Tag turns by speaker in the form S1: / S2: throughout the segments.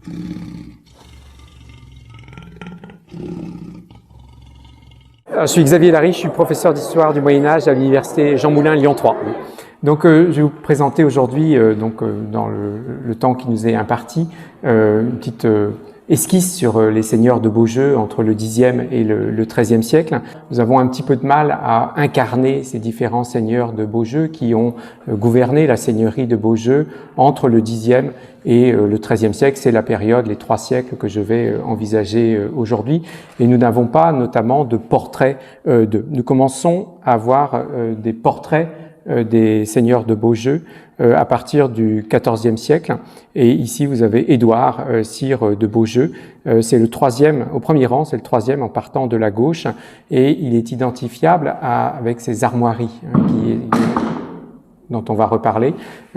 S1: Je suis Xavier Larry, je suis professeur d'histoire du Moyen-Âge à l'université Jean Moulin Lyon 3. Donc, je vais vous présenter aujourd'hui, dans le temps qui nous est imparti, une petite esquisse sur les seigneurs de Beaujeu entre le Xe et le XIIIe siècle. Nous avons un petit peu de mal à incarner ces différents seigneurs de Beaujeu qui ont gouverné la seigneurie de Beaujeu entre le Xe et le XIIIe siècle. C'est la période, les 3 siècles que je vais envisager aujourd'hui. Et nous n'avons pas notamment de portraits d'eux. Nous commençons à avoir des portraits des seigneurs de Beaujeu à partir du XIVe siècle. Et ici, vous avez Édouard, sire de Beaujeu. C'est le 3e, au premier rang, c'est le 3e en partant de la gauche. Et il est identifiable avec ses armoiries, dont on va reparler.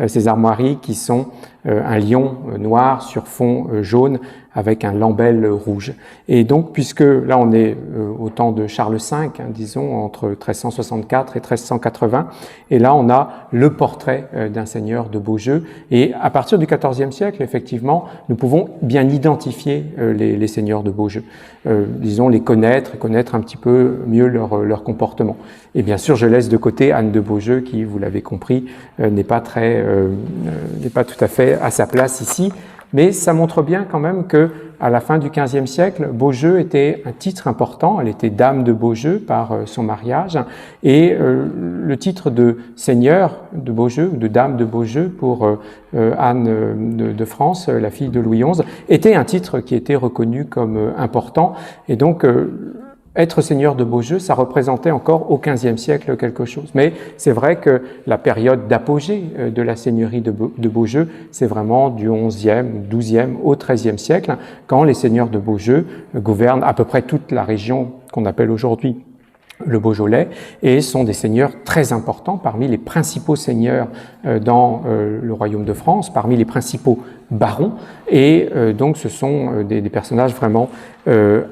S1: Ces armoiries qui sont un lion noir sur fond jaune avec un lambel rouge. Et donc, puisque là on est au temps de Charles V, disons entre 1364 et 1380, et là on a le portrait d'un seigneur de Beaujeu. Et à partir du XIVe siècle, effectivement, nous pouvons bien identifier les seigneurs de Beaujeu. Disons les connaître un petit peu mieux leur comportement. Et bien sûr, je laisse de côté Anne de Beaujeu, qui, vous l'avez compris, n'est pas tout à fait à sa place ici. Mais ça montre bien quand même que, à la fin du XVe siècle, Beaujeu était un titre important. Elle était dame de Beaujeu par son mariage, et le titre de seigneur de Beaujeu ou de dame de Beaujeu pour Anne de France, la fille de Louis XI, était un titre qui était reconnu comme important. Et donc être seigneur de Beaujeu, ça représentait encore au XVe siècle quelque chose. Mais c'est vrai que la période d'apogée de la seigneurie de Beaujeu, c'est vraiment du XIe, XIIe au XIIIe siècle, quand les seigneurs de Beaujeu gouvernent à peu près toute la région qu'on appelle aujourd'hui le Beaujolais, et sont des seigneurs très importants, parmi les principaux seigneurs dans le royaume de France, parmi les principaux barons, et donc ce sont des personnages vraiment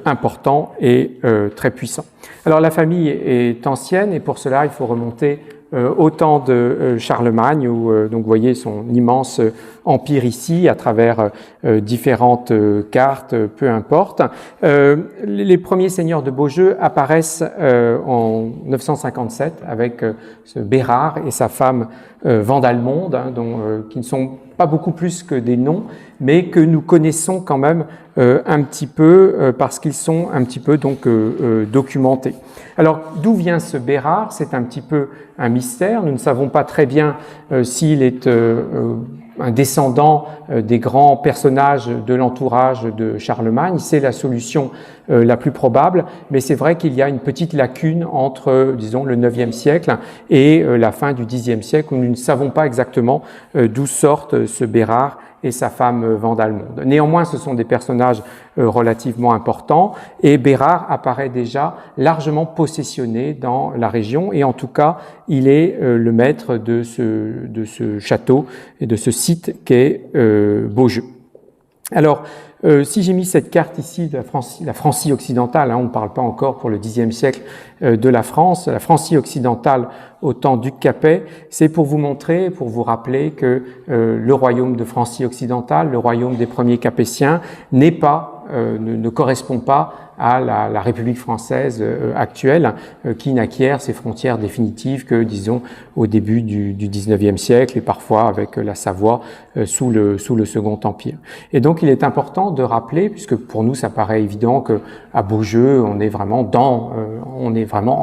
S1: importants et très puissants. Alors la famille est ancienne, et pour cela il faut remonter au temps de Charlemagne, où donc vous voyez son immense empire ici à travers différentes cartes, peu importe. Les premiers seigneurs de Beaujeu apparaissent en 957 avec ce Bérard et sa femme Vandalmonde, qui ne sont pas beaucoup plus que des noms, mais que nous connaissons quand même un petit peu parce qu'ils sont un petit peu donc documentés. Alors, d'où vient ce Bérard? C'est un petit peu un mystère. Nous ne savons pas très bien s'il est un descendant des grands personnages de l'entourage de Charlemagne. C'est la solution la plus probable, mais c'est vrai qu'il y a une petite lacune entre, disons, le IXe siècle et la fin du Xe siècle, où nous ne savons pas exactement d'où sortent ce Bérard et sa femme Vandalmonde. Néanmoins, ce sont des personnages relativement importants, et Bérard apparaît déjà largement possessionné dans la région, et en tout cas, il est le maître de ce château et de ce site qu'est Beaujeu. Alors, si j'ai mis cette carte ici de la Francie occidentale, on ne parle pas encore pour le Xe siècle de la Francie occidentale au temps du Capet, c'est pour vous montrer, pour vous rappeler que le royaume de Francie occidentale, le royaume des premiers Capétiens, ne correspond pas à la République française actuelle, qui n'acquiert ses frontières définitives que, disons, au début du XIXe siècle, et parfois avec la Savoie sous le Second Empire. Et donc il est important de rappeler, puisque pour nous ça paraît évident que à Beaujeu on est vraiment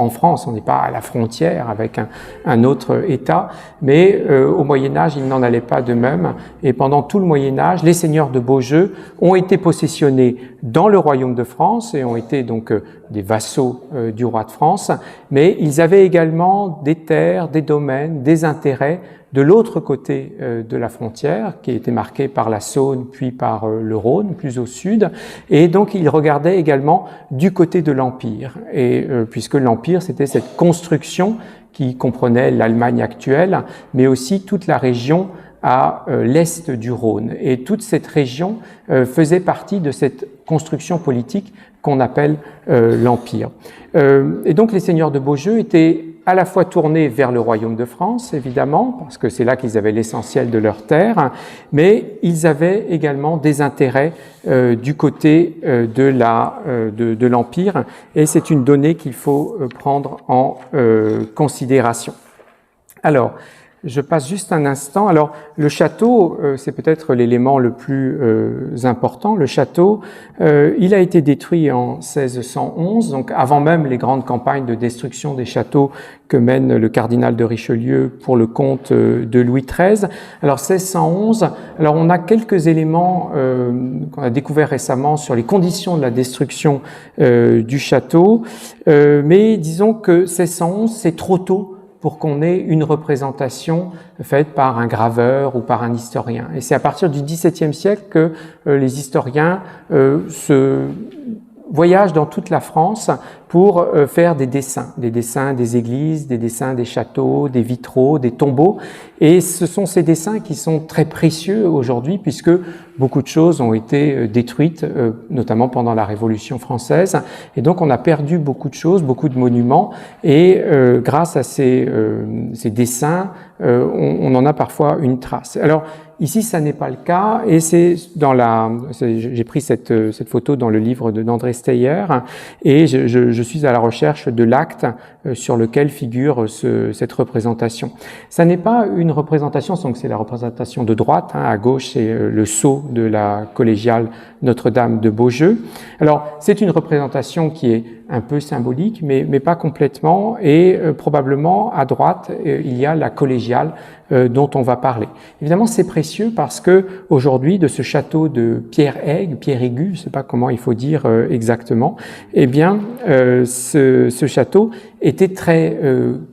S1: en France, on n'est pas à la frontière avec un autre État, mais au Moyen-Âge il n'en allait pas de même, et pendant tout le Moyen-Âge, les seigneurs de Beaujeu ont été possessionnés dans le royaume de France et ont été donc des vassaux du roi de France, mais ils avaient également des terres, des domaines, des intérêts de l'autre côté de la frontière, qui était marquée par la Saône puis par le Rhône, plus au sud, et donc ils regardaient également du côté de l'Empire, et puisque l'Empire c'était cette construction qui comprenait l'Allemagne actuelle, mais aussi toute la région à l'est du Rhône. Et toute cette région faisait partie de cette construction politique qu'on appelle l'Empire. Et donc les seigneurs de Beaujeu étaient à la fois tournés vers le royaume de France, évidemment, parce que c'est là qu'ils avaient l'essentiel de leurs terres, mais ils avaient également des intérêts du côté de l'Empire, et c'est une donnée qu'il faut prendre en considération. Alors, je passe juste un instant. Alors, le château, c'est peut-être l'élément le plus important. Le château, il a été détruit en 1611, donc avant même les grandes campagnes de destruction des châteaux que mène le cardinal de Richelieu pour le compte de Louis XIII. Alors, 1611, alors on a quelques éléments qu'on a découverts récemment sur les conditions de la destruction du château, mais disons que 1611, c'est trop tôt pour qu'on ait une représentation faite par un graveur ou par un historien. Et c'est à partir du XVIIe siècle que les historiens voyagent dans toute la France pour faire des dessins des églises, des dessins des châteaux, des vitraux, des tombeaux. Et ce sont ces dessins qui sont très précieux aujourd'hui puisque beaucoup de choses ont été détruites, notamment pendant la Révolution française. Et donc on a perdu beaucoup de choses, beaucoup de monuments. Et grâce à ces dessins, on en a parfois une trace. Alors ici, ça n'est pas le cas. Et c'est j'ai pris cette photo dans le livre d'André Steyer. Et je suis à la recherche de l'acte sur lequel figure cette représentation. Ça n'est pas une représentation, donc c'est la représentation de droite, à gauche c'est le sceau de la collégiale Notre-Dame de Beaujeu. Alors c'est une représentation qui est un peu symbolique, mais pas complètement, et probablement à droite il y a la collégiale dont on va parler. Évidemment c'est précieux parce que aujourd'hui de ce château de Pierre-Aigu, je ne sais pas comment il faut dire exactement, eh bien ce château était très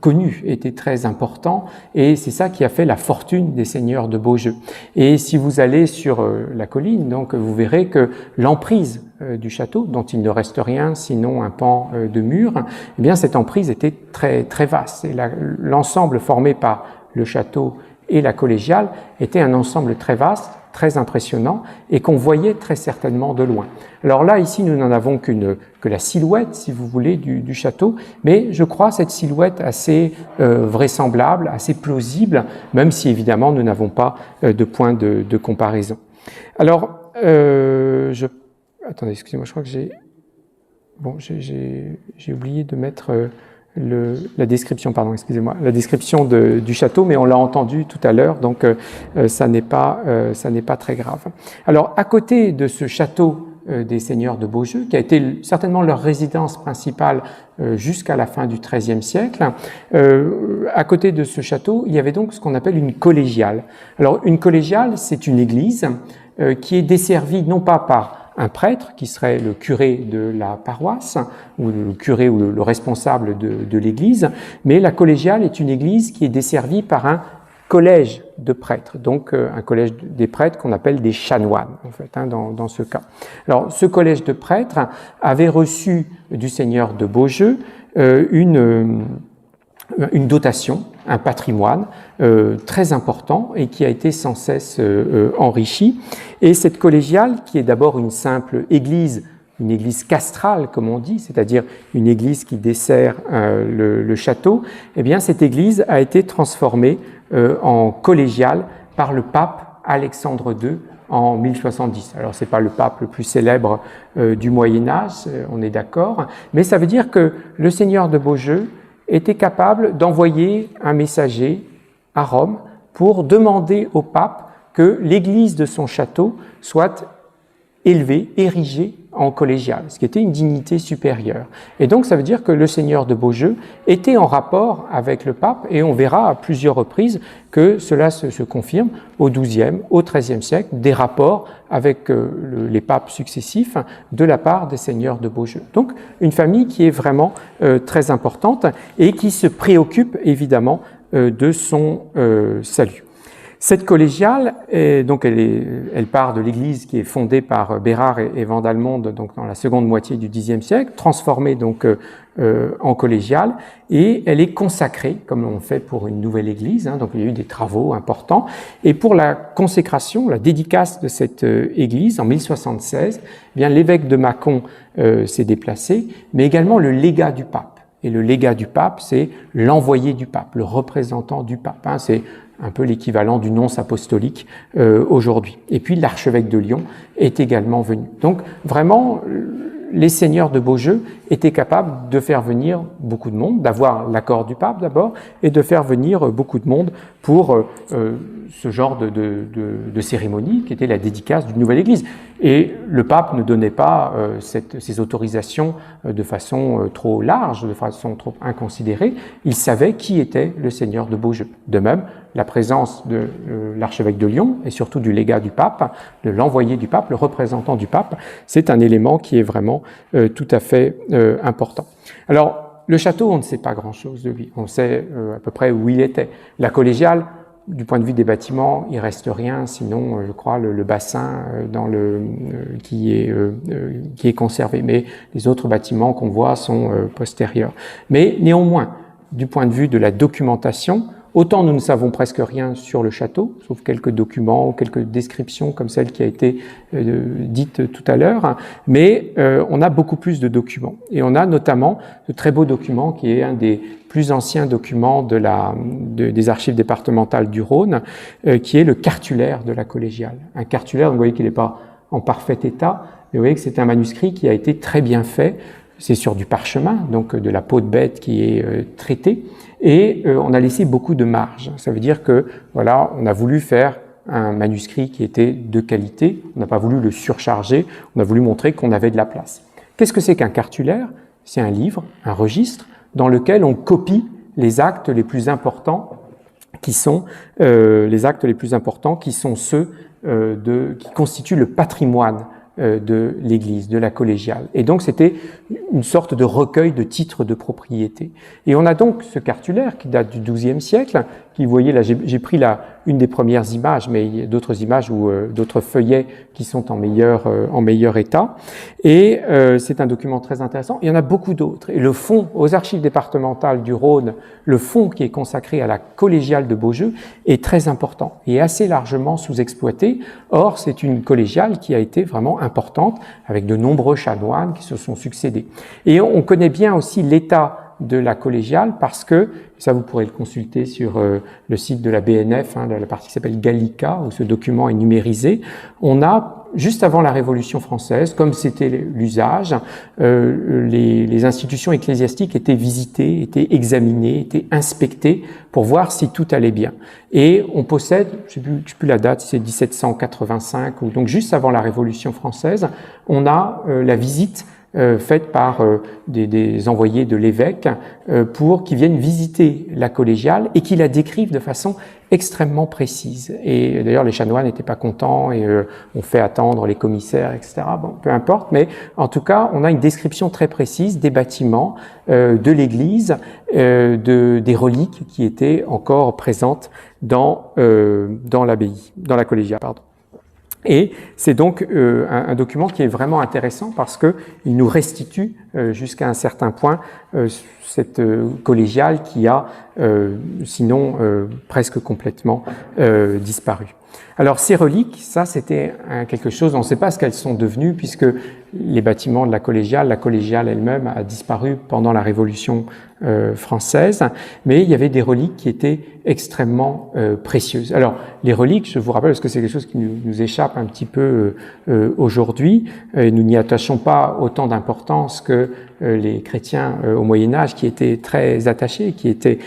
S1: connu, était très important, et c'est ça qui a fait la fortune des seigneurs de Beaujeu. Et si vous allez sur la colline, donc vous verrez que l'emprise du château, dont il ne reste rien sinon un pan de mur, eh bien cette emprise était très très vaste. Et l'ensemble formé par le château et la collégiale était un ensemble très vaste, très impressionnant, et qu'on voyait très certainement de loin. Alors là, ici, nous n'en avons que la silhouette, si vous voulez, du château, mais je crois cette silhouette assez vraisemblable, assez plausible, même si évidemment nous n'avons pas de point de comparaison. Alors, attendez, excusez-moi, je crois que j'ai oublié de mettre la description, pardon, excusez-moi, la description du château, mais on l'a entendu tout à l'heure, donc ça n'est pas très grave. Alors, à côté de ce château des seigneurs de Beaujeu, qui a été certainement leur résidence principale jusqu'à la fin du XIIIe siècle, à côté de ce château, il y avait donc ce qu'on appelle une collégiale. Alors, une collégiale, c'est une église qui est desservie non pas par un prêtre, qui serait le curé de la paroisse, ou le curé ou le responsable de l'église, mais la collégiale est une église qui est desservie par un collège de prêtres, donc un collège des prêtres qu'on appelle des chanoines, en fait, dans ce cas. Alors, ce collège de prêtres avait reçu du seigneur de Beaujeu une dotation, un patrimoine très important et qui a été sans cesse enrichi. Et cette collégiale, qui est d'abord une simple église, une église castrale comme on dit, c'est-à-dire une église qui dessert le château, eh bien cette église a été transformée en collégiale par le pape Alexandre II en 1070. Alors c'est pas le pape le plus célèbre du Moyen-Âge, on est d'accord, mais ça veut dire que le seigneur de Beaujeu était capable d'envoyer un messager à Rome pour demander au pape que l'église de son château soit élevée, érigée en collégiale, ce qui était une dignité supérieure. Et donc ça veut dire que le seigneur de Beaujeu était en rapport avec le pape, et on verra à plusieurs reprises que cela se confirme au XIIe, au XIIIe siècle, des rapports avec les papes successifs de la part des seigneurs de Beaujeu. Donc une famille qui est vraiment très importante et qui se préoccupe évidemment de son salut. Cette collégiale, donc elle part de l'église qui est fondée par Bérard et Vandalmonde donc dans la seconde moitié du Xe siècle, transformée donc en collégiale, et elle est consacrée, comme on fait pour une nouvelle église, donc il y a eu des travaux importants, et pour la consécration, la dédicace de cette église en 1076, eh bien l'évêque de Mâcon s'est déplacé, mais également le légat du pape. Et le légat du pape, c'est l'envoyé du pape, le représentant du pape. Hein, c'est un peu l'équivalent du nonce apostolique aujourd'hui. Et puis l'archevêque de Lyon est également venu. Donc vraiment, les seigneurs de Beaujeu étaient capables de faire venir beaucoup de monde, d'avoir l'accord du pape d'abord, et de faire venir beaucoup de monde pour ce genre de cérémonie qui était la dédicace d'une nouvelle église. Et le pape ne donnait pas ces autorisations de façon trop large, de façon trop inconsidérée. Il savait qui était le seigneur de Beaujeu. De même, la présence de l'archevêque de Lyon et surtout du légat du pape, de l'envoyé du pape, le représentant du pape, c'est un élément qui est vraiment tout à fait important. Alors, le château, on ne sait pas grand-chose de lui. On sait à peu près où il était. La collégiale, du point de vue des bâtiments, il reste rien, sinon, je crois, le bassin qui est conservé. Mais les autres bâtiments qu'on voit sont postérieurs. Mais néanmoins, du point de vue de la documentation, autant nous ne savons presque rien sur le château, sauf quelques documents ou quelques descriptions comme celle qui a été dite tout à l'heure, mais on a beaucoup plus de documents. Et on a notamment de très beaux documents qui est un des plus anciens documents des archives départementales du Rhône, qui est le cartulaire de la collégiale. Un cartulaire, vous voyez qu'il n'est pas en parfait état, mais vous voyez que c'est un manuscrit qui a été très bien fait. C'est sur du parchemin, donc de la peau de bête qui est traitée, et on a laissé beaucoup de marge. Ça veut dire que voilà, on a voulu faire un manuscrit qui était de qualité, on n'a pas voulu le surcharger, on a voulu montrer qu'on avait de la place. Qu'est-ce que c'est qu'un cartulaire? C'est un livre, un registre, dans lequel on copie les actes les plus importants qui sont ceux qui constituent le patrimoine de l'Église, de la collégiale. Et donc c'était une sorte de recueil de titres de propriété. Et on a donc ce cartulaire qui date du XIIe siècle, qui, vous voyez là, j'ai pris une des premières images, mais il y a d'autres images ou d'autres feuillets qui sont en meilleur état. Et c'est un document très intéressant. Il y en a beaucoup d'autres. Et le fonds, aux archives départementales du Rhône, le fonds qui est consacré à la collégiale de Beaujeu est très important et assez largement sous-exploité. Or, c'est une collégiale qui a été vraiment importante, avec de nombreux chanoines qui se sont succédés. Et on connaît bien aussi l'état de la collégiale parce que, ça vous pourrez le consulter sur le site de la BNF, hein, la partie qui s'appelle Gallica, où ce document est numérisé, on a, juste avant la Révolution française, comme c'était l'usage, les institutions ecclésiastiques étaient visitées, étaient examinées, étaient inspectées pour voir si tout allait bien. Et on possède, je ne sais plus la date, c'est 1785, ou donc juste avant la Révolution française, on a la visite faite par des envoyés de l'évêque pour qu'ils viennent visiter la collégiale et qui la décrivent de façon extrêmement précise. Et d'ailleurs, les chanoines n'étaient pas contents et on fait attendre les commissaires, etc. Bon, peu importe, mais en tout cas, on a une description très précise des bâtiments, de l'église, des reliques qui étaient encore présentes dans l'abbaye, dans la collégiale, pardon. Et c'est donc un document qui est vraiment intéressant parce que il nous restitue jusqu'à un certain point cette collégiale qui a sinon presque complètement disparu. Alors ces reliques, ça c'était quelque chose, on ne sait pas ce qu'elles sont devenues puisque les bâtiments de la collégiale elle-même a disparu pendant la Révolution française, mais il y avait des reliques qui étaient extrêmement précieuses. Alors les reliques, je vous rappelle, parce que c'est quelque chose qui nous échappe un petit peu aujourd'hui, nous n'y attachons pas autant d'importance que les chrétiens au Moyen-Âge qui étaient très attachés, qui étaient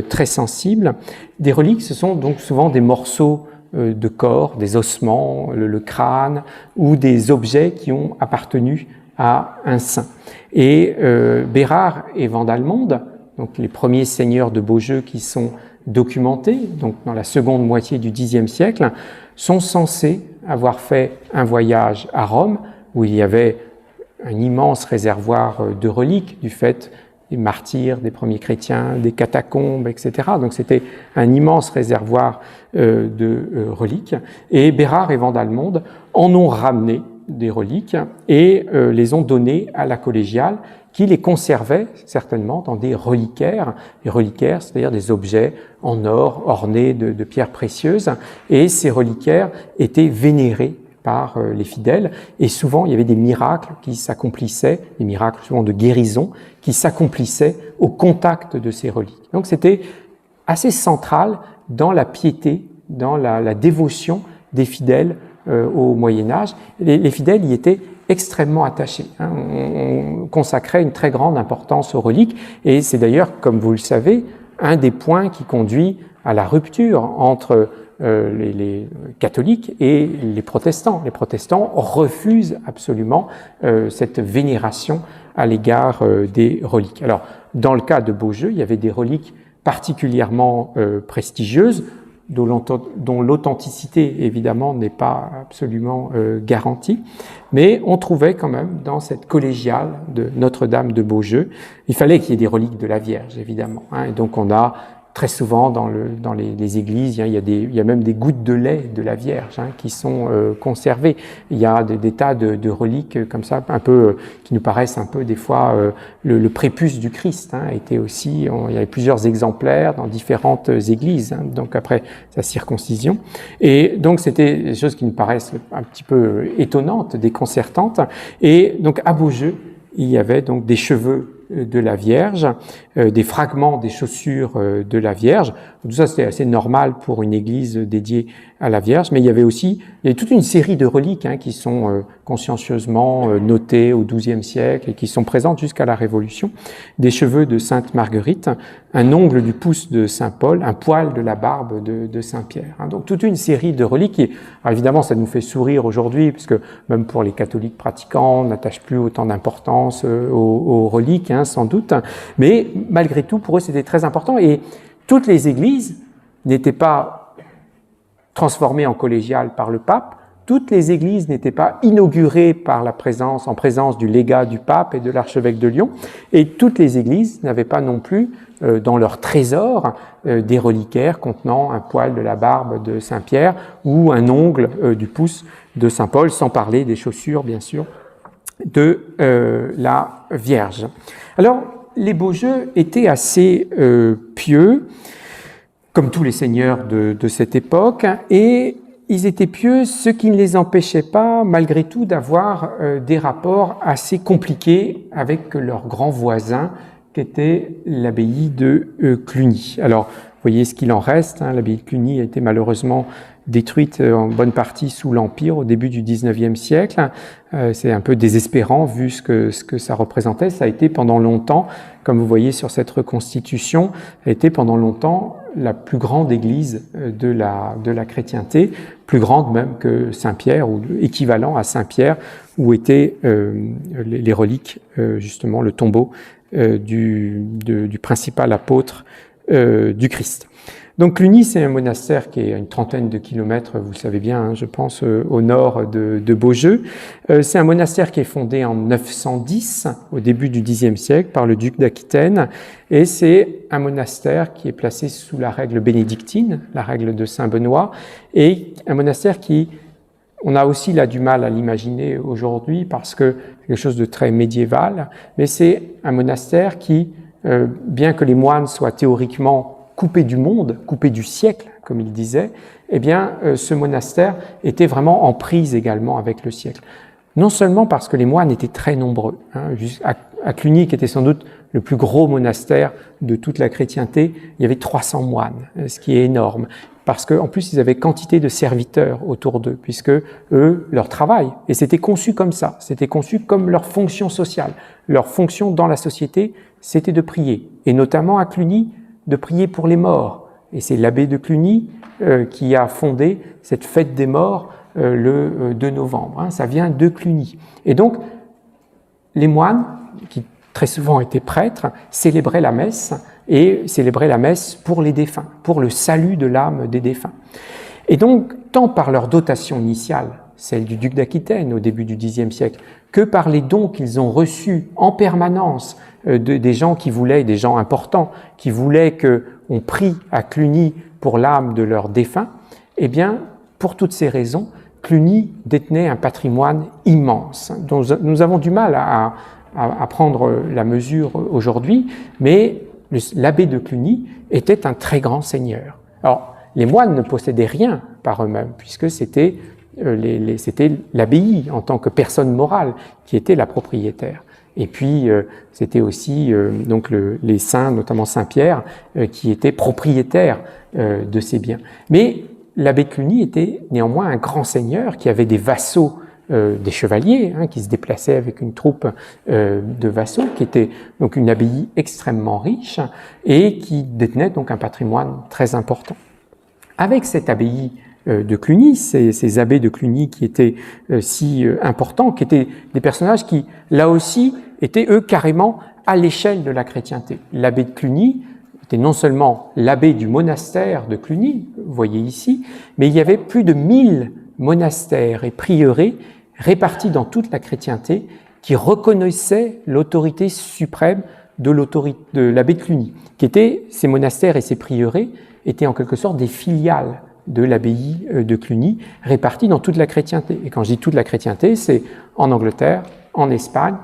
S1: très sensibles. Des reliques, ce sont donc souvent des morceaux de corps, des ossements, le crâne, ou des objets qui ont appartenu à un saint. Et Bérard et Vandalmonde, donc les premiers seigneurs de Beaujeu qui sont documentés, donc dans la seconde moitié du Xe siècle, sont censés avoir fait un voyage à Rome, où il y avait un immense réservoir de reliques du fait des martyrs, des premiers chrétiens, des catacombes, etc. Donc c'était un immense réservoir de reliques. Et Bérard et Vandalmonde en ont ramené des reliques et les ont données à la collégiale qui les conservait certainement dans des reliquaires. Les reliquaires, c'est-à-dire des objets en or ornés de pierres précieuses. Et ces reliquaires étaient vénérés par les fidèles, et souvent il y avait des miracles qui s'accomplissaient, des miracles souvent de guérison, qui s'accomplissaient au contact de ces reliques. Donc c'était assez central dans la piété, dans la dévotion des fidèles au Moyen-Âge. Les fidèles y étaient extrêmement attachés. On consacrait une très grande importance aux reliques, et c'est d'ailleurs, comme vous le savez, un des points qui conduit à la rupture entre les catholiques et les protestants. Les protestants refusent absolument cette vénération à l'égard des reliques. Alors, dans le cas de Beaujeu, il y avait des reliques particulièrement prestigieuses, dont l'authenticité, évidemment, n'est pas absolument garantie, mais on trouvait quand même dans cette collégiale de Notre-Dame de Beaujeu, il fallait qu'il y ait des reliques de la Vierge, évidemment, et donc on a très souvent dans les églises, il y a même des gouttes de lait de la Vierge qui sont conservées. Il y a des tas de reliques comme ça, un peu qui nous paraissent un peu des fois le prépuce du Christ. Était aussi, il y avait plusieurs exemplaires dans différentes églises. Donc après sa circoncision, et donc c'était des choses qui nous paraissent un petit peu étonnantes, déconcertantes. Et donc à Beaujeu, il y avait donc des cheveux de la Vierge, des fragments des chaussures de la Vierge. Tout ça, c'était assez normal pour une église dédiée à la Vierge, mais il y avait toute une série de reliques qui sont consciencieusement notées au XIIe siècle et qui sont présentes jusqu'à la Révolution. Des cheveux de Sainte Marguerite, un ongle du pouce de Saint Paul, un poil de la barbe de Saint Pierre. Donc toute une série de reliques qui, alors évidemment, ça nous fait sourire aujourd'hui, puisque même pour les catholiques pratiquants, on n'attache plus autant d'importance aux reliques, sans doute, mais malgré tout, pour eux, c'était très important. Et toutes les églises n'étaient pas transformées en collégiales par le pape, toutes les églises n'étaient pas inaugurées en présence du légat du pape et de l'archevêque de Lyon, et toutes les églises n'avaient pas non plus dans leur trésor des reliquaires contenant un poil de la barbe de Saint Pierre ou un ongle du pouce de Saint Paul, sans parler des chaussures, bien sûr, de la Vierge. Alors, les Beaujeu étaient assez pieux, comme tous les seigneurs de cette époque, et ils étaient pieux, ce qui ne les empêchait pas, malgré tout, d'avoir des rapports assez compliqués avec leurs grands voisins, qui était l'abbaye de Cluny. Alors, vous voyez ce qu'il en reste. L'abbaye de Cluny a été malheureusement détruite en bonne partie sous l'Empire au début du XIXe siècle. C'est un peu désespérant vu ce que ça représentait. Ça a été pendant longtemps, comme vous voyez sur cette reconstitution, a été pendant longtemps la plus grande église de la chrétienté, plus grande même que Saint-Pierre, ou équivalent à Saint-Pierre, où étaient les reliques, justement le tombeau du principal apôtre du Christ. Donc Cluny, c'est un monastère qui est à une trentaine de kilomètres, vous le savez bien, je pense, au nord de Beaujeu. C'est un monastère qui est fondé en 910, au début du Xe siècle, par le duc d'Aquitaine, et c'est un monastère qui est placé sous la règle bénédictine, la règle de Saint-Benoît, et un monastère qui, on a aussi là du mal à l'imaginer aujourd'hui parce que c'est quelque chose de très médiéval, mais c'est un monastère qui, bien que les moines soient théoriquement coupé du monde, coupé du siècle, comme il disait, eh bien, ce monastère était vraiment en prise également avec le siècle. Non seulement parce que les moines étaient très nombreux, à Cluny, qui était sans doute le plus gros monastère de toute la chrétienté, il y avait 300 moines, ce qui est énorme, parce qu'en plus, ils avaient quantité de serviteurs autour d'eux, puisque eux, leur travail, et c'était conçu comme ça, c'était conçu comme leur fonction sociale. Leur fonction dans la société, c'était de prier, et notamment à Cluny, de prier pour les morts. Et c'est l'abbé de Cluny qui a fondé cette fête des morts le 2 novembre. Ça vient de Cluny. Et donc, les moines, qui très souvent étaient prêtres, célébraient la messe, et célébraient la messe pour les défunts, pour le salut de l'âme des défunts. Et donc, tant par leur dotation initiale, celle du duc d'Aquitaine au début du Xe siècle, que par les dons qu'ils ont reçus en permanence des gens qui voulaient, des gens importants, qui voulaient qu'on prie à Cluny pour l'âme de leurs défunts, eh bien, pour toutes ces raisons, Cluny détenait un patrimoine immense, dont nous avons du mal à prendre la mesure aujourd'hui, mais l'abbé de Cluny était un très grand seigneur. Alors, les moines ne possédaient rien par eux-mêmes, puisque c'était c'était l'abbaye en tant que personne morale qui était la propriétaire. Et puis, c'était aussi donc les saints, notamment Saint-Pierre, qui étaient propriétaires de ces biens. Mais l'abbé de Cluny était néanmoins un grand seigneur qui avait des vassaux, des chevaliers, qui se déplaçaient avec une troupe de vassaux, qui était donc une abbaye extrêmement riche et qui détenait donc un patrimoine très important. Avec cette abbaye de Cluny, ces abbés de Cluny qui étaient si importants, qui étaient des personnages qui, là aussi, étaient eux carrément à l'échelle de la chrétienté. L'abbé de Cluny était non seulement l'abbé du monastère de Cluny, vous voyez ici, mais il y avait plus de 1000 monastères et prieurés répartis dans toute la chrétienté qui reconnaissaient l'autorité suprême de l'abbé de Cluny, qui étaient, ces monastères et ces prieurés étaient en quelque sorte des filiales de l'abbaye de Cluny, réparties dans toute la chrétienté. Et quand je dis toute la chrétienté, c'est en Angleterre, en Espagne,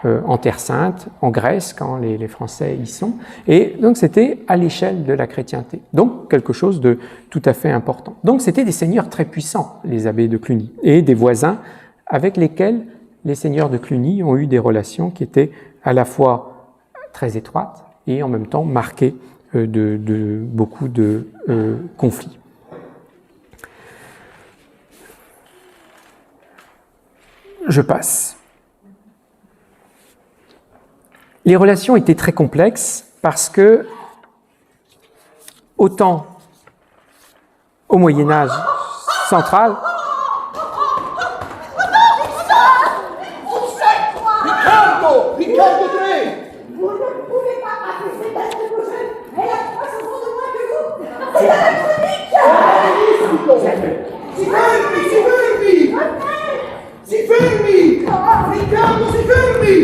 S1: en Terre Sainte, en Grèce, quand les Français y sont. Et donc c'était à l'échelle de la chrétienté. Donc quelque chose de tout à fait important. Donc c'était des seigneurs très puissants, les abbés de Cluny, et des voisins avec lesquels les seigneurs de Cluny ont eu des relations qui étaient à la fois très étroites et en même temps marquées de beaucoup de conflits. Je passe. Les relations étaient très complexes parce que, autant au Moyen-Âge central,
S2: Vous ne pouvez pas passer cette date de prochaine. Elle a 3 secondes de moins que vous. C'est la
S3: Si fermi! Riccardo, si fermi!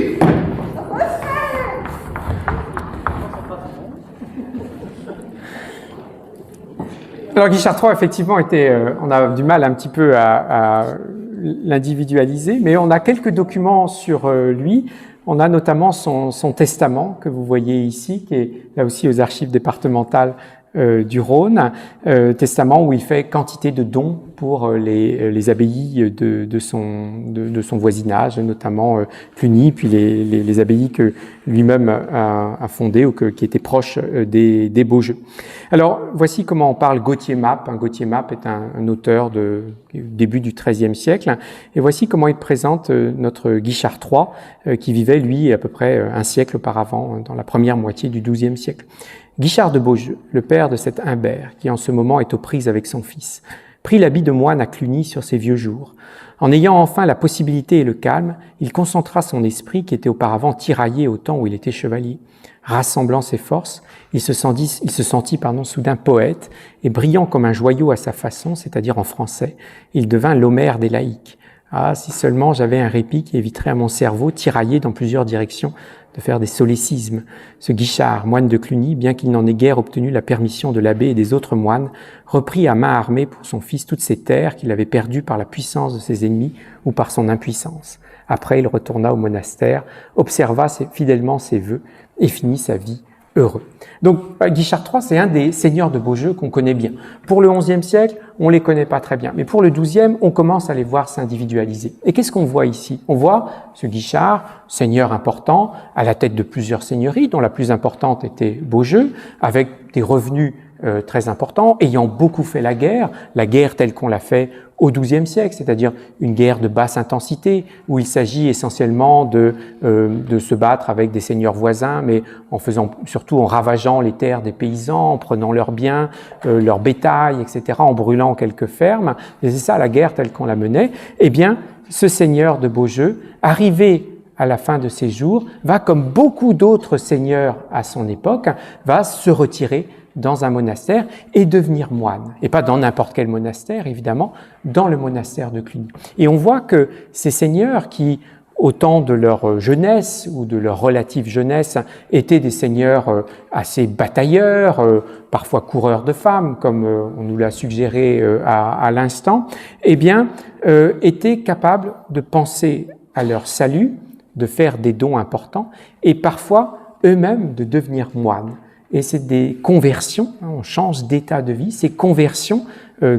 S1: Alors Guichard III, effectivement, on a du mal un petit peu à l'individualiser, mais on a quelques documents sur lui. On a notamment son testament que vous voyez ici, qui est là aussi aux archives départementales du Rhône, testament où il fait quantité de dons pour les abbayes de son voisinage, notamment Cluny, puis les abbayes que lui-même a fondées ou qui étaient proches des Beaujeu. Alors, voici comment on parle Gauthier Map. Gauthier Map est un auteur du début du XIIIe siècle. Et voici comment il présente notre Guichard III, qui vivait, lui, à peu près un siècle auparavant, dans la première moitié du XIIe siècle. Guichard de Beaujeu, le père de cet Humbert, qui en ce moment est aux prises avec son fils, prit l'habit de moine à Cluny sur ses vieux jours. En ayant enfin la possibilité et le calme, il concentra son esprit qui était auparavant tiraillé au temps où il était chevalier. Rassemblant ses forces, il se sentit soudain poète et brillant comme un joyau à sa façon, c'est-à-dire en français, il devint l'Homère des laïcs. Ah, si seulement j'avais un répit qui éviterait à mon cerveau, tiraillé dans plusieurs directions, de faire des solécismes. Ce Guichard, moine de Cluny, bien qu'il n'en ait guère obtenu la permission de l'abbé et des autres moines, reprit à main armée pour son fils toutes ces terres qu'il avait perdues par la puissance de ses ennemis ou par son impuissance. Après, il retourna au monastère, observa fidèlement ses vœux et finit sa vie heureux. Donc, Guichard III, c'est un des seigneurs de Beaujeu qu'on connaît bien. Pour le XIe siècle, on les connaît pas très bien. Mais pour le XIIe, on commence à les voir s'individualiser. Et qu'est-ce qu'on voit ici? On voit ce Guichard, seigneur important, à la tête de plusieurs seigneuries, dont la plus importante était Beaujeu, avec des revenus très importants, ayant beaucoup fait la guerre telle qu'on l'a fait au XIIe siècle, c'est-à-dire une guerre de basse intensité, où il s'agit essentiellement de se battre avec des seigneurs voisins, mais surtout en ravageant les terres des paysans, en prenant leurs biens, leur bétail, etc., en brûlant quelques fermes. Et c'est ça la guerre telle qu'on la menait. Eh bien, ce seigneur de Beaujeu, arrivé à la fin de ses jours, va, comme beaucoup d'autres seigneurs à son époque, va se retirer dans un monastère et devenir moine. Et pas dans n'importe quel monastère, évidemment, dans le monastère de Cluny. Et on voit que ces seigneurs qui, au temps de leur jeunesse ou de leur relative jeunesse, étaient des seigneurs assez batailleurs, parfois coureurs de femmes, comme on nous l'a suggéré à l'instant, eh bien, étaient capables de penser à leur salut, de faire des dons importants et parfois eux-mêmes de devenir moines. et c'est des conversions, hein, on change d'état de vie. Ces conversions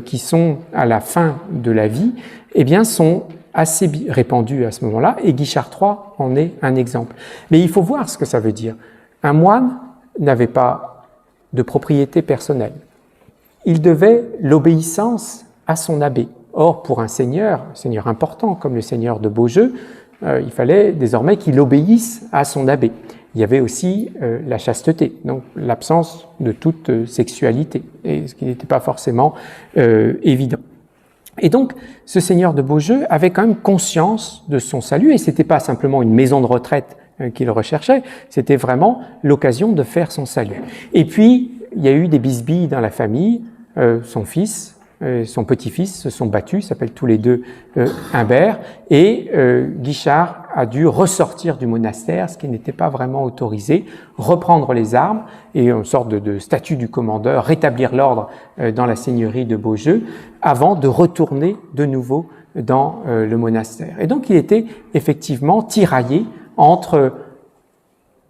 S1: qui sont à la fin de la vie, eh bien, sont assez répandues à ce moment-là, et Guichard III en est un exemple. Mais il faut voir ce que ça veut dire. Un moine n'avait pas de propriété personnelle. Il devait l'obéissance à son abbé. Or, pour un seigneur important comme le seigneur de Beaujeu, il fallait désormais qu'il obéisse à son abbé. Il y avait aussi la chasteté, donc l'absence de toute sexualité, et ce qui n'était pas forcément évident. Et donc, ce seigneur de Beaujeu avait quand même conscience de son salut, et c'était pas simplement une maison de retraite qu'il recherchait, c'était vraiment l'occasion de faire son salut. Et puis, il y a eu des bisbilles dans la famille, son fils, son petit-fils se sont battus, s'appellent tous les deux Humbert, et Guichard a dû ressortir du monastère, ce qui n'était pas vraiment autorisé, reprendre les armes et une sorte de statut du commandeur, rétablir l'ordre dans la seigneurie de Beaujeu, avant de retourner de nouveau dans le monastère. Et donc il était effectivement tiraillé entre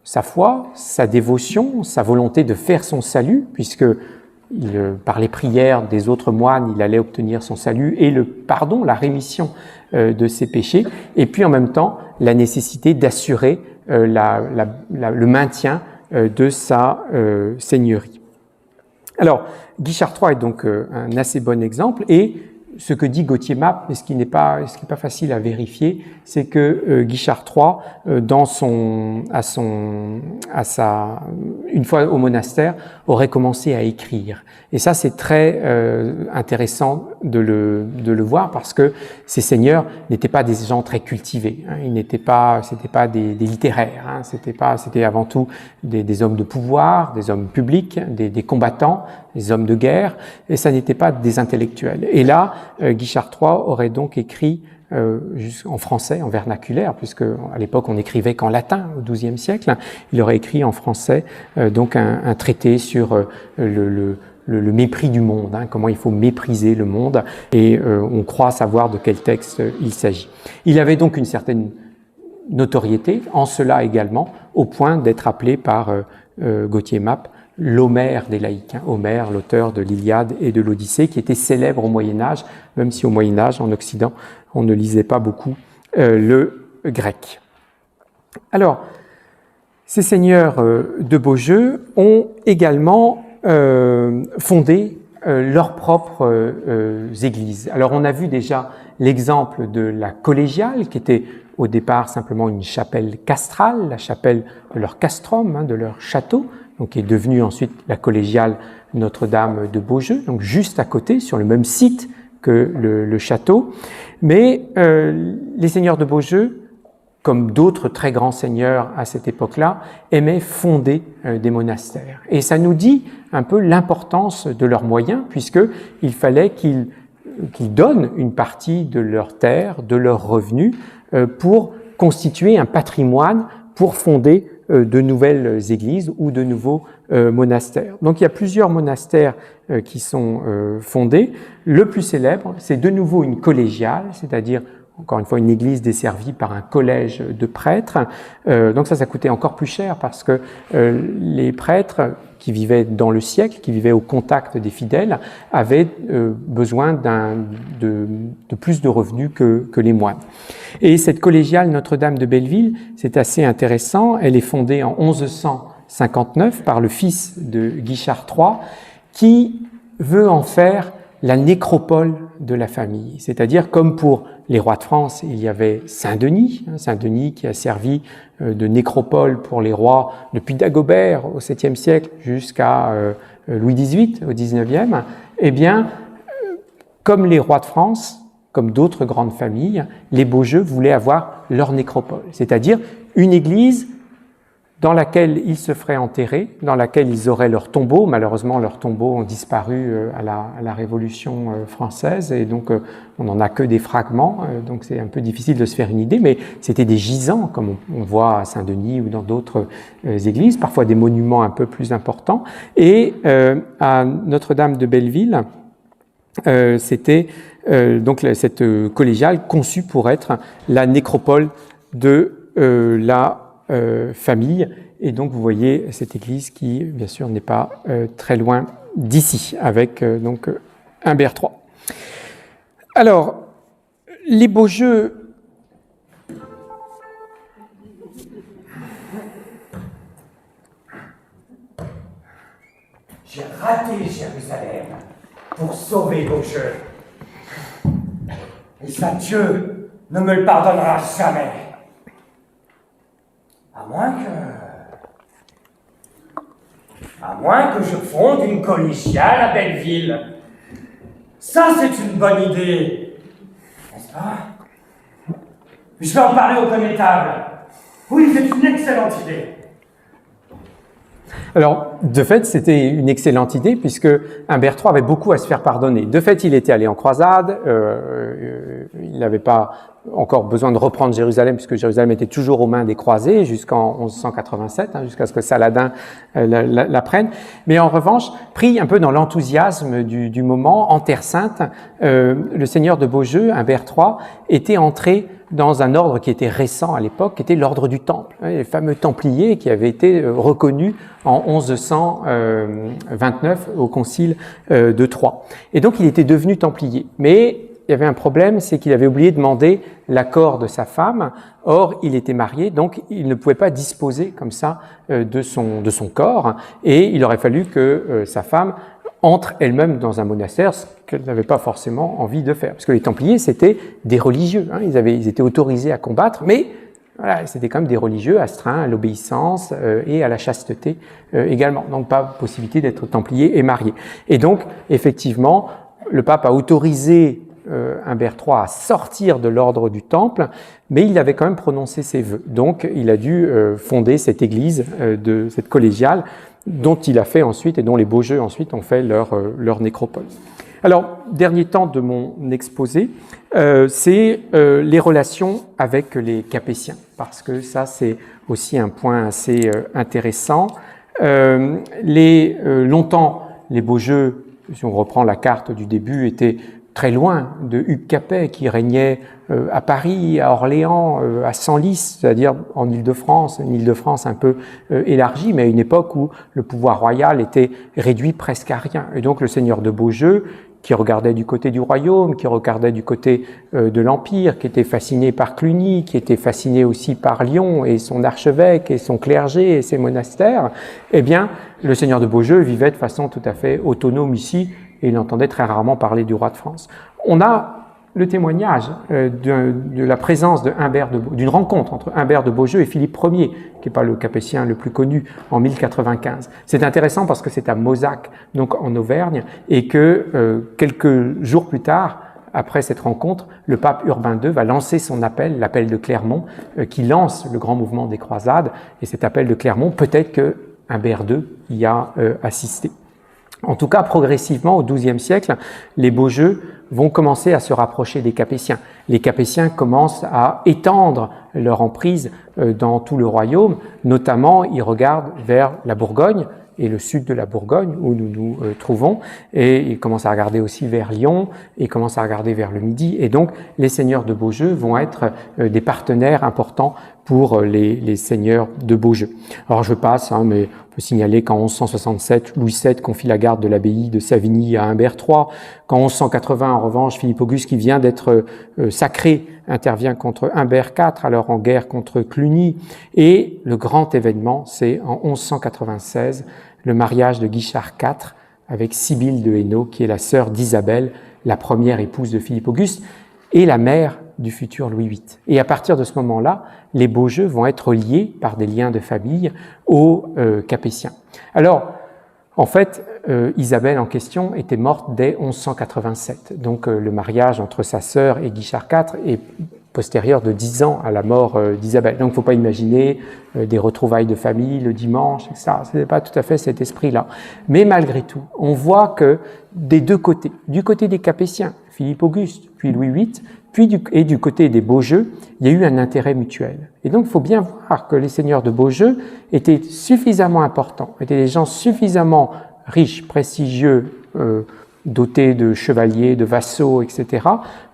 S1: sa foi, sa dévotion, sa volonté de faire son salut, puisque par les prières des autres moines, il allait obtenir son salut et le pardon, la rémission de ses péchés, et puis en même temps la nécessité d'assurer le maintien de sa seigneurie. Alors, Guichard III est donc un assez bon exemple, et ce que dit Gauthier Map, et ce qui n'est pas facile à vérifier, c'est que Guichard III, une fois au monastère, aurait commencé à écrire. Et ça, c'est très intéressant de le voir, parce que ces seigneurs n'étaient pas des gens très cultivés. Hein, c'était pas des littéraires. Hein, c'était avant tout des hommes de pouvoir, des hommes publics, des combattants, des hommes de guerre, et ça n'était pas des intellectuels. Et là, Guichard III aurait donc écrit en français, en vernaculaire, puisque à l'époque on n'écrivait qu'en latin au XIIe siècle. Il aurait écrit en français donc un traité sur le mépris du monde, hein, comment il faut mépriser le monde, et on croit savoir de quel texte il s'agit. Il avait donc une certaine notoriété, en cela également, au point d'être appelé par Gauthier Map l'Homère des laïcs, hein, Homère, l'auteur de l'Iliade et de l'Odyssée, qui était célèbre au Moyen-Âge, même si au Moyen-Âge, en Occident, on ne lisait pas beaucoup le grec. Alors, ces seigneurs de Beaujeu ont également fondé leurs propres églises. Alors, on a vu déjà l'exemple de la collégiale, qui était au départ simplement une chapelle castrale, la chapelle de leur castrum, hein, de leur château, donc qui est devenue ensuite la collégiale Notre-Dame de Beaujeu, donc juste à côté, sur le même site que le château. Mais les seigneurs de Beaujeu, comme d'autres très grands seigneurs à cette époque-là, aimaient fonder des monastères. Et ça nous dit un peu l'importance de leurs moyens, puisqu'il fallait qu'ils donnent une partie de leurs terres, de leurs revenus, pour constituer un patrimoine, pour fonder de nouvelles églises ou de nouveaux monastères. Donc il y a plusieurs monastères qui sont fondés. Le plus célèbre, c'est de nouveau une collégiale, c'est-à-dire encore une fois une église desservie par un collège de prêtres. Donc ça coûtait encore plus cher, parce que les prêtres qui vivaient dans le siècle, qui vivaient au contact des fidèles, avaient besoin de plus de revenus que les moines. Et cette collégiale Notre-Dame de Belleville, c'est assez intéressant, elle est fondée en 1159 par le fils de Guichard III, qui veut en faire la nécropole de la famille. C'est-à-dire, comme pour les rois de France, il y avait Saint-Denis, Saint-Denis qui a servi de nécropole pour les rois depuis Dagobert au 7e siècle jusqu'à Louis XVIII au 19e. Eh bien, comme les rois de France, comme d'autres grandes familles, les Beaujeu voulaient avoir leur nécropole, c'est-à-dire une église dans laquelle ils se feraient enterrer, dans laquelle ils auraient leur tombeau. Malheureusement, leurs tombeaux ont disparu à la Révolution française, et donc on n'en a que des fragments, donc c'est un peu difficile de se faire une idée, mais c'était des gisants, comme on voit à Saint-Denis ou dans d'autres églises, parfois des monuments un peu plus importants. Et à Notre-Dame de Belleville, c'était donc cette collégiale conçue pour être la nécropole de la famille. Et donc vous voyez cette église qui, bien sûr, n'est pas très loin d'ici, avec donc Humbert III. Alors, les beaux jeux.
S4: J'ai raté Jérusalem pour sauver vos jeux. Et ça, Dieu ne me le pardonnera jamais. À moins que je fonde une collégiale à Belleville. Ça, c'est une bonne idée. N'est-ce pas? Je vais en parler au connétable. Oui, c'est une excellente idée.
S1: Alors, de fait, c'était une excellente idée puisque Humbert III avait beaucoup à se faire pardonner. De fait, il était allé en croisade, il n'avait pas encore besoin de reprendre Jérusalem puisque Jérusalem était toujours aux mains des croisés jusqu'en 1187, jusqu'à ce que Saladin la prenne. Mais en revanche, pris un peu dans l'enthousiasme du moment, en Terre Sainte, le seigneur de Beaujeu, Humbert III, était entré dans un ordre qui était récent à l'époque, qui était l'ordre du Temple, les fameux Templiers qui avaient été reconnus en 1129 au concile de Troyes. Et donc il était devenu Templier. Mais il y avait un problème, c'est qu'il avait oublié de demander l'accord de sa femme. Or, il était marié, donc il ne pouvait pas disposer comme ça de son corps. Et il aurait fallu que sa femme entre elle-même dans un monastère, ce qu'elle n'avait pas forcément envie de faire. Parce que les Templiers, c'était des religieux. Ils étaient autorisés à combattre, mais voilà, c'était quand même des religieux astreints à l'obéissance et à la chasteté également. Donc, pas possibilité d'être Templier et marié. Et donc, effectivement, le pape a autorisé Humbert III à sortir de l'ordre du Temple, mais il avait quand même prononcé ses vœux. Donc, il a dû fonder cette église, de cette collégiale, dont il a fait ensuite, et dont les Beaujeux ensuite ont fait leur nécropole. Alors, dernier temps de mon exposé, c'est les relations avec les Capétiens, parce que ça, c'est aussi un point assez intéressant. Longtemps, les Beaujeux, si on reprend la carte du début, étaient très loin de Hugues Capet qui régnait à Paris, à Orléans, à Senlis, c'est-à-dire en Île-de-France, une Île-de-France un peu élargie, mais à une époque où le pouvoir royal était réduit presque à rien. Et donc le seigneur de Beaujeu, qui regardait du côté du royaume, qui regardait du côté de l'Empire, qui était fasciné par Cluny, qui était fasciné aussi par Lyon et son archevêque et son clergé et ses monastères, eh bien, le seigneur de Beaujeu vivait de façon tout à fait autonome ici, et il entendait très rarement parler du roi de France. On a le témoignage de la présence d'une rencontre entre Humbert de Beaujeu et Philippe Ier, qui n'est pas le capétien le plus connu, en 1095. C'est intéressant parce que c'est à Mozac, donc en Auvergne, et que quelques jours plus tard, après cette rencontre, le pape Urbain II va lancer son appel, l'appel de Clermont, qui lance le grand mouvement des croisades, et cet appel de Clermont, peut-être que Humbert II y a assisté. En tout cas, progressivement, au XIIe siècle, les Beaujeux vont commencer à se rapprocher des Capétiens. Les Capétiens commencent à étendre leur emprise dans tout le royaume, notamment ils regardent vers la Bourgogne et le sud de la Bourgogne où nous nous trouvons, et ils commencent à regarder aussi vers Lyon, et ils commencent à regarder vers le Midi, et donc les seigneurs de Beaujeu vont être des partenaires importants pour les seigneurs de Beaujeu. Alors je passe, mais on peut signaler qu'en 1167, Louis VII confie la garde de l'abbaye de Savigny à Humbert III. Qu'en 1180, en revanche, Philippe Auguste, qui vient d'être sacré, intervient contre Humbert IV, alors en guerre contre Cluny. Et le grand événement, c'est en 1196, le mariage de Guichard IV avec Sibylle de Hainaut, qui est la sœur d'Isabelle, la première épouse de Philippe Auguste, et la mère du futur Louis VIII. Et à partir de ce moment-là, les Beaujeux vont être liés par des liens de famille aux Capétiens. Alors, en fait, Isabelle en question était morte dès 1187. Donc le mariage entre sa sœur et Guichard IV est postérieur de 10 ans à la mort d'Isabelle. Donc il ne faut pas imaginer des retrouvailles de famille le dimanche, etc. Ce n'est pas tout à fait cet esprit-là. Mais malgré tout, on voit que des deux côtés, du côté des Capétiens, Philippe Auguste, puis Louis VIII, et du côté des Beaujeux, il y a eu un intérêt mutuel. Et donc, il faut bien voir que les seigneurs de Beaujeu étaient suffisamment importants, étaient des gens suffisamment riches, prestigieux, dotés de chevaliers, de vassaux, etc.,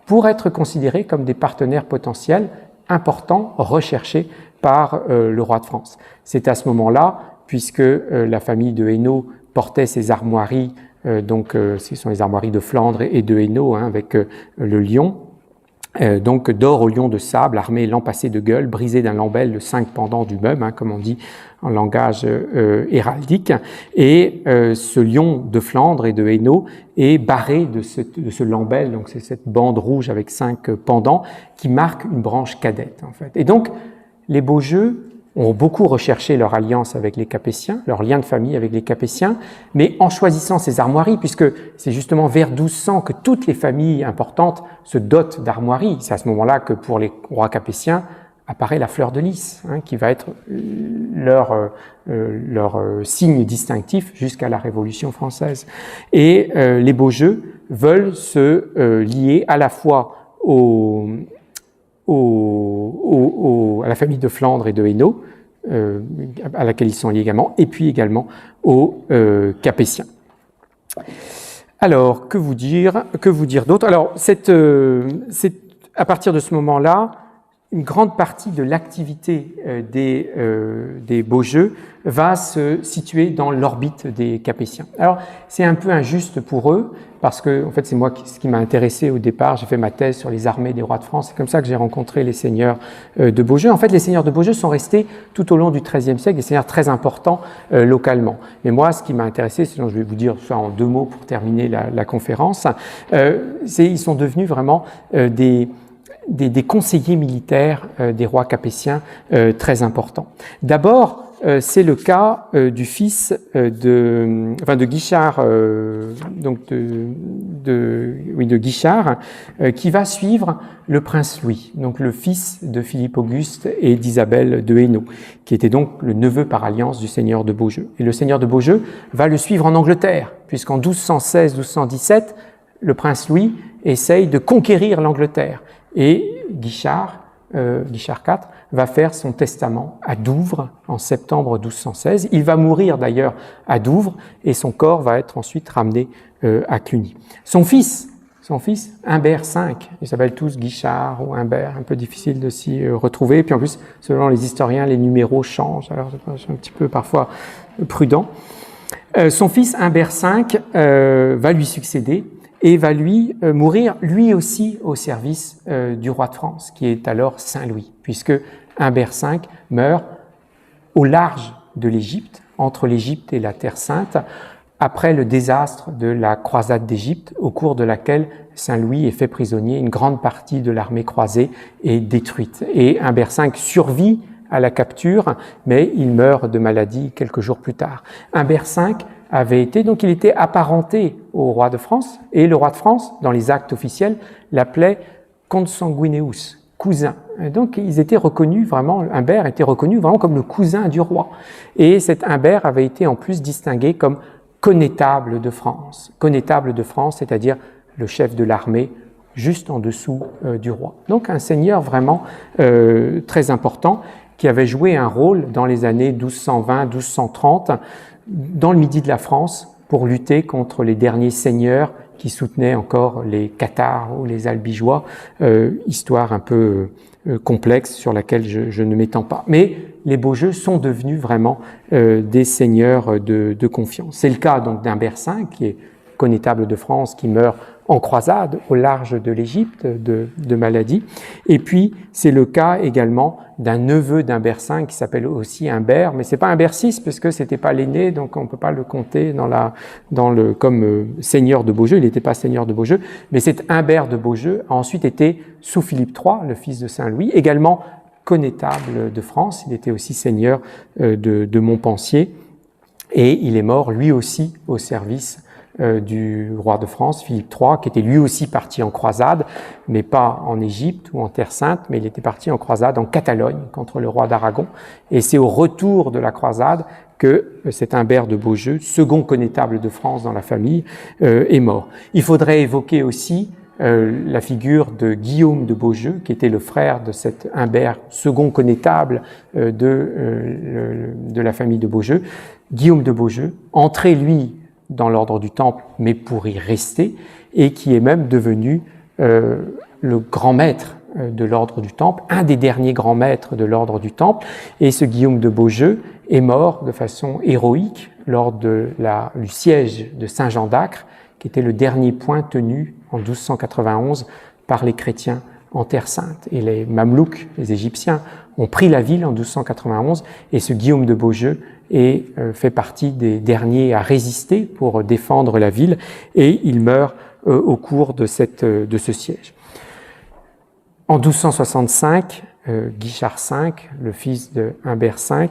S1: pour être considérés comme des partenaires potentiels importants, recherchés par le roi de France. C'est à ce moment-là, puisque la famille de Hainaut portait ses armoiries, ce sont les armoiries de Flandre et de Hainaut, avec le lion, donc d'or au lion de sable, armé lampassé de gueule, brisé d'un lambel de 5 pendants du même, comme on dit en langage héraldique. Et ce lion de Flandre et de Hainaut est barré de ce lambel, donc c'est cette bande rouge avec 5 pendants qui marque une branche cadette en fait. Et donc les Beaujeu ont beaucoup recherché leur alliance avec les Capétiens, leur lien de famille avec les Capétiens, mais en choisissant ces armoiries, puisque c'est justement vers 1200 que toutes les familles importantes se dotent d'armoiries. C'est à ce moment-là que pour les rois capétiens apparaît la fleur de lys, qui va être leur signe distinctif jusqu'à la Révolution française. Et les Beaujeu veulent se lier à la fois à la famille de Flandre et de Hainaut, à laquelle ils sont liés également, et puis également aux Capétiens. Alors, que vous dire d'autre? Alors, c'est à partir de ce moment-là, une grande partie de l'activité des Beaujeu va se situer dans l'orbite des Capétiens. Alors, c'est un peu injuste pour eux, parce que, en fait, c'est moi ce qui m'a intéressé au départ. J'ai fait ma thèse sur les armées des rois de France. C'est comme ça que j'ai rencontré les seigneurs de Beaujeu. En fait, les seigneurs de Beaujeu sont restés tout au long du XIIIe siècle des seigneurs très importants localement. Mais moi, ce qui m'a intéressé, sinon je vais vous dire ça en 2 mots pour terminer la conférence, ils sont devenus vraiment des conseillers militaires des rois capétiens très importants. D'abord, c'est le cas du fils de Guichard, de Guichard, qui va suivre le prince Louis, donc le fils de Philippe Auguste et d'Isabelle de Hainaut, qui était donc le neveu par alliance du seigneur de Beaujeu. Et le seigneur de Beaujeu va le suivre en Angleterre, puisqu'en 1216-1217, le prince Louis essaye de conquérir l'Angleterre. Et Guichard IV va faire son testament à Douvres en septembre 1216. Il va mourir d'ailleurs à Douvres et son corps va être ensuite ramené à Cluny. Son fils, Humbert V, ils s'appellent tous Guichard ou Humbert, un peu difficile de s'y retrouver. Et puis en plus, selon les historiens, les numéros changent, alors je suis un petit peu parfois prudent. Son fils Humbert V va lui succéder et va mourir lui aussi au service du roi de France, qui est alors Saint-Louis, puisque Humbert V meurt au large de l'Égypte, entre l'Égypte et la Terre Sainte, après le désastre de la croisade d'Égypte, au cours de laquelle Saint-Louis est fait prisonnier, une grande partie de l'armée croisée est détruite. Et Humbert V survit à la capture, mais il meurt de maladie quelques jours plus tard. Humbert V il était apparenté au roi de France, et le roi de France, dans les actes officiels, l'appelait consanguineus, cousin. Et donc, ils étaient reconnus vraiment, Humbert était reconnu vraiment comme le cousin du roi. Et cet Humbert avait été en plus distingué comme connétable de France. Connétable de France, c'est-à-dire le chef de l'armée juste en dessous du roi. Donc, un seigneur vraiment très important qui avait joué un rôle dans les années 1220-1230 dans le midi de la France pour lutter contre les derniers seigneurs qui soutenaient encore les Cathares ou les Albigeois, histoire un peu complexe sur laquelle je ne m'étends pas. Mais les Beaujeu sont devenus vraiment des seigneurs de confiance. C'est le cas donc d'Humbert V, qui est connétable de France, qui meurt en croisade au large de l'Égypte de maladie. Et puis, c'est le cas également d'un neveu d'Humbert V qui s'appelle aussi Humbert, mais c'est pas Humbert VI parce que c'était pas l'aîné, donc on peut pas le compter comme seigneur de Beaujeu. Il n'était pas seigneur de Beaujeu, mais cet Humbert de Beaujeu a ensuite été sous Philippe III, le fils de Saint-Louis, également connétable de France. Il était aussi seigneur de Montpensier et il est mort lui aussi au service du roi de France, Philippe III, qui était lui aussi parti en croisade, mais pas en Égypte ou en Terre Sainte, mais il était parti en croisade en Catalogne contre le roi d'Aragon. Et c'est au retour de la croisade que cet Humbert de Beaujeu, second connétable de France dans la famille, est mort. Il faudrait évoquer aussi la figure de Guillaume de Beaujeu, qui était le frère de cet Humbert, second connétable de la famille de Beaujeu. Guillaume de Beaujeu, entré lui dans l'ordre du Temple, mais pour y rester, et qui est même devenu le grand maître de l'ordre du Temple, un des derniers grands maîtres de l'ordre du Temple, et ce Guillaume de Beaujeu est mort de façon héroïque lors du siège de Saint-Jean d'Acre, qui était le dernier point tenu en 1291 par les chrétiens en Terre Sainte. Et les Mamelouks, les Égyptiens, ont pris la ville en 1291, et ce Guillaume de Beaujeu fait partie des derniers à résister pour défendre la ville, et il meurt au cours de ce siège. En 1265, Guichard V, le fils de Humbert V,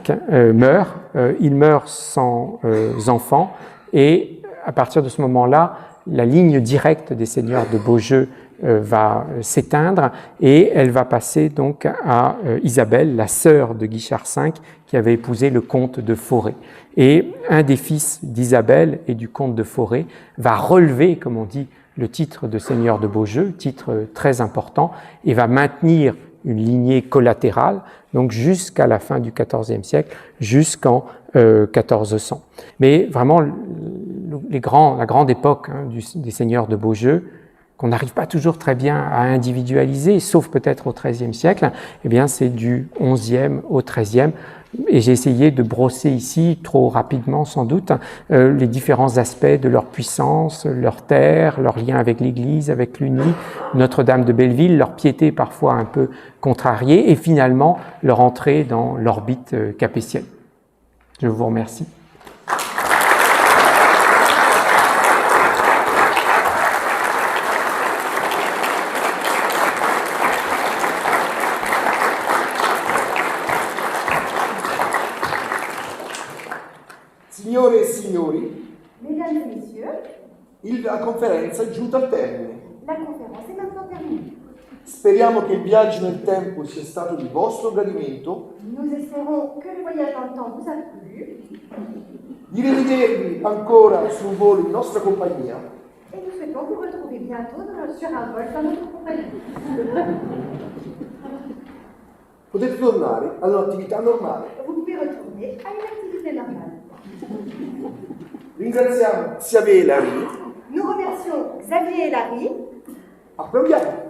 S1: meurt. Il meurt sans enfant, et à partir de ce moment-là, la ligne directe des seigneurs de Beaujeu va s'éteindre, et elle va passer donc à Isabelle, la sœur de Guichard V, qui avait épousé le comte de Forêt. Et un des fils d'Isabelle et du comte de Forêt va relever, comme on dit, le titre de seigneur de Beaujeu, titre très important, et va maintenir une lignée collatérale, donc jusqu'à la fin du XIVe siècle, jusqu'en 1400. Mais vraiment, la grande époque des seigneurs de Beaujeu, qu'on n'arrive pas toujours très bien à individualiser, sauf peut-être au XIIIe siècle, eh bien c'est du XIe au XIIIe. Et j'ai essayé de brosser ici, trop rapidement sans doute, les différents aspects de leur puissance, leur terre, leur lien avec l'Église, avec l'Uni, Notre-Dame de Belleville, leur piété parfois un peu contrariée, et finalement leur entrée dans l'orbite capétienne. Je vous remercie.
S3: Signore e signori,
S2: Mesdames et messieurs,
S3: la conferenza è giunta al termine.
S2: la conférence est maintenant terminée.
S3: Speriamo che il viaggio nel tempo sia stato di vostro gradimento,
S2: Nous espérons que le voyage dans le temps vous a plu
S3: di rivedervi ancora su un volo in nostra compagnia.
S2: et nous souhaitons vous retrouver bientôt sur un vol dans notre compagnie.
S3: Potete tornare all'attività normale.
S2: Vous pouvez retourner à une activité normale.
S3: Ringraziamo sia Vela.
S2: Nous remercions Xavier et Larry.
S3: Applaudiamo.